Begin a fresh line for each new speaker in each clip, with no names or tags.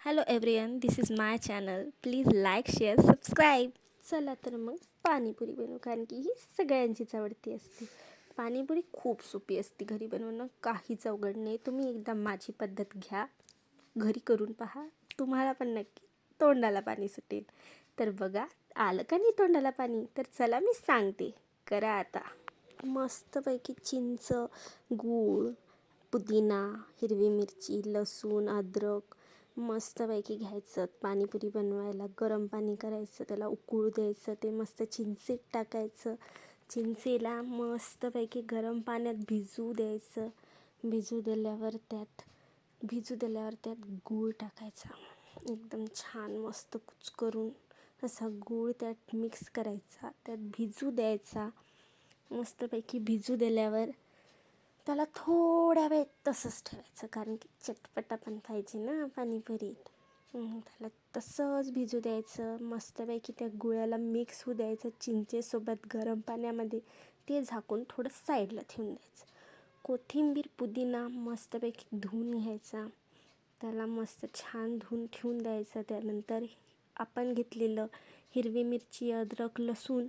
Hello everyone, this is my channel. Please like, share, subscribe. चला तर मग पाणीपुरी बनवू, कारण की ही सगळ्यांचीच आवडती असते. पाणीपुरी खूप सोपी असते घरी बनवणं, काहीच अवघड नाही. तुम्ही एकदा माझी पद्धत घ्या, घरी करून पहा, तुम्हाला पण नक्की तोंडाला पाणी सुटेल. तर बघा, आलं का नाही तोंडाला पाणी? तर चला मी सांगते, करा आता. मस्तपैकी चिंच, गूळ, पुदिना, हिरवी मिरची, लसूण, अद्रक मस्तपैकी घ्यायचं. पाणीपुरी बनवायला गरम पाणी करायचं, त्याला उकळू द्यायचं, ते मस्त चिंचेत टाकायचं. चिंचेला मस्तपैकी गरम पाण्यात भिजू द्यायचं. भिजू दिल्यावर त्यात गूळ टाकायचा. एकदम छान मस्त कुचकरून असा गूळ त्यात मिक्स करायचा, त्यात भिजू द्यायचा. मस्तपैकी भिजू दिल्यावर त्याला थोड्या वेळ तसंच ठेवायचं, कारण की चटपटा पण पाहिजे ना पाणीपुरीत. त्याला तसंच भिजू द्यायचं. मस्तपैकी त्या गुळाला मिक्स होऊ द्यायचं चिंचेसोबत गरम पाण्यामध्ये. ते झाकून थोडं साईडला ठेवून द्यायचं. कोथिंबीर, पुदिना मस्तपैकी धुवून घ्यायचा, त्याला मस्त छान धुवून ठेवून द्यायचं. त्यानंतर आपण घेतलेलं हिरवी मिरची, अद्रक, लसूण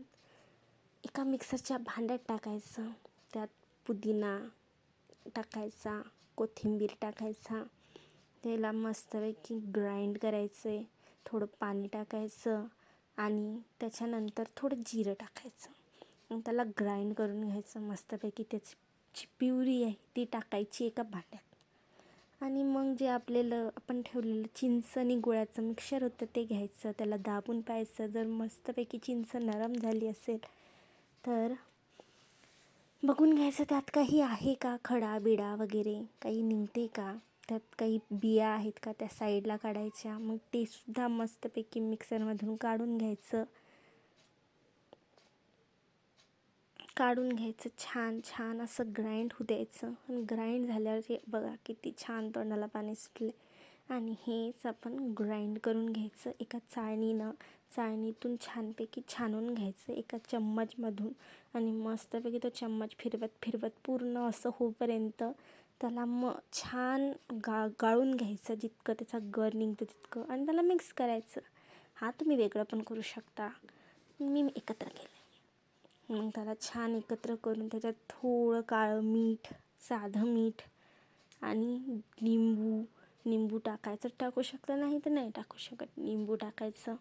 एका मिक्सरच्या भांड्यात टाकायचं. त्यात पुदिना टाकायचा, कोथिंबीर टाकायचा, त्याला मस्तपैकी ग्राइंड करायचं आहे. थोडं पाणी टाकायचं आणि त्याच्यानंतर थोडं जिरं टाकायचं आणि त्याला ग्राइंड करून घ्यायचं. मस्तपैकी त्याची जी प्युरी आहे ती टाकायची एका भांड्यात. आणि मग जे आपण ठेवलेलं चिंच आणि गुळाचं मिक्सर होतं ते घ्यायचं, त्याला दाबून पाहायचं. जर मस्तपैकी चिंच नरम झाली असेल तर बघून घ्यायचं त्यात काही आहे का, खडा बिडा वगैरे काही निघते का, त्यात काही बिया आहेत का, त्या साईडला काढायच्या. मग ते सुद्धा मस्तपैकी मिक्सरमधून काढून घ्यायचं. छान छान असं ग्राइंड होऊ द्यायचं. आणि ग्राइंड झाल्यावर ते बघा किती छान तोंडाला पाणी सुटले. आणि हेच आपण ग्राइंड करून घ्यायचं एका चाळणीतून छानपैकी छानून घ्यायचं एका चम्मचमधून. आणि मस्तपैकी तो चम्मच फिरवत पूर्ण असं होईपर्यंत त्याला छान गाळून घ्यायचं, जितकं त्याचा गर निघतो तितकं. आणि त्याला मिक्स करायचं. हा तुम्ही वेगळं पण करू शकता, मी एकत्र केलं. मग त्याला छान एकत्र करून त्याच्यात थोडं काळं मीठ, साधं मीठ आणि निंबू टाकू शकता, नाही तर नाही टाकू शकत. निंबू टाकायचं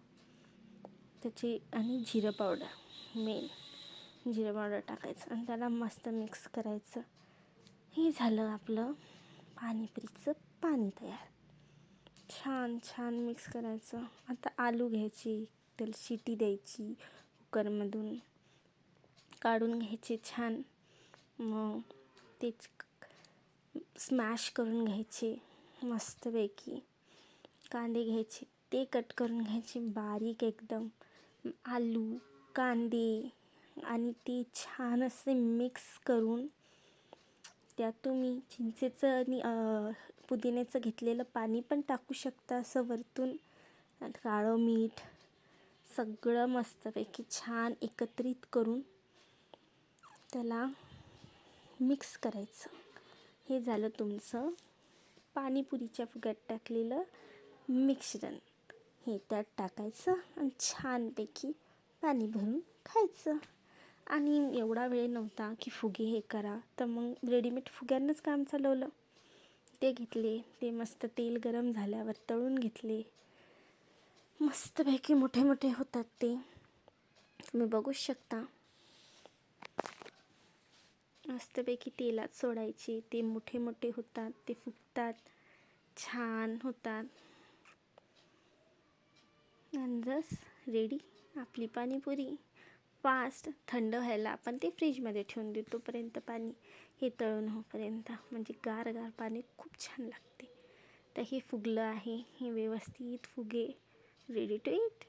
आणि जिरं पावडर टाकायचं आणि त्याला मस्त मिक्स करायचं. हे झालं आपलं पाणीपुरीचं पाणी तयार. छान छान मिक्स करायचं. आता आलू घ्यायची, त्याला शिटी द्यायची, कुकरमधून काढून घ्यायचे छान. मग तेच स्मॅश करून घ्यायचे मस्तपैकी. कांदे घ्यायचे, ते कट करून घ्यायचे बारीक एकदम. आलू, कांदे आणि ते छान असे मिक्स करून त्यात तुम्ही चिंचेचं आणि पुदिन्याचं घेतलेलं पाणी पण टाकू शकता असं वरतून. काळं मीठ सगळं मस्तपैकी छान एकत्रित करून त्याला मिक्स करायचं. हे झालं तुमचं पाणीपुरीच्या फुग्यात टाकलेलं मिश्रण. हे त्यात टाकायचं आणि छानपैकी पाणी भरून खायचं. आणि एवढा वेळ नव्हता की फुगे हे करा, तर मग रेडीमेड फुग्यांनाच काम चालवलं. ते घेतले, ते मस्त तेल गरम झाल्यावर तळून घेतले. मस्तपैकी मोठे मोठे होतात ते, तुम्ही बघू शकता. मस्तपैकी तेलात सोडायचे, ते मोठे मोठे होतात, ते फुगतात, छान होतात. आणि बस रेडी आपली पाणीपुरी. फास्ट थंड व्हायला आपण ते फ्रीजमध्ये ठेवून देऊ तोपर्यंत पाणी हे तळून होईपर्यंत, म्हणजे गार पाणी खूप छान लागते. तर हे फुगलं आहे, हे व्यवस्थित फुगे, रेडी टू ईट.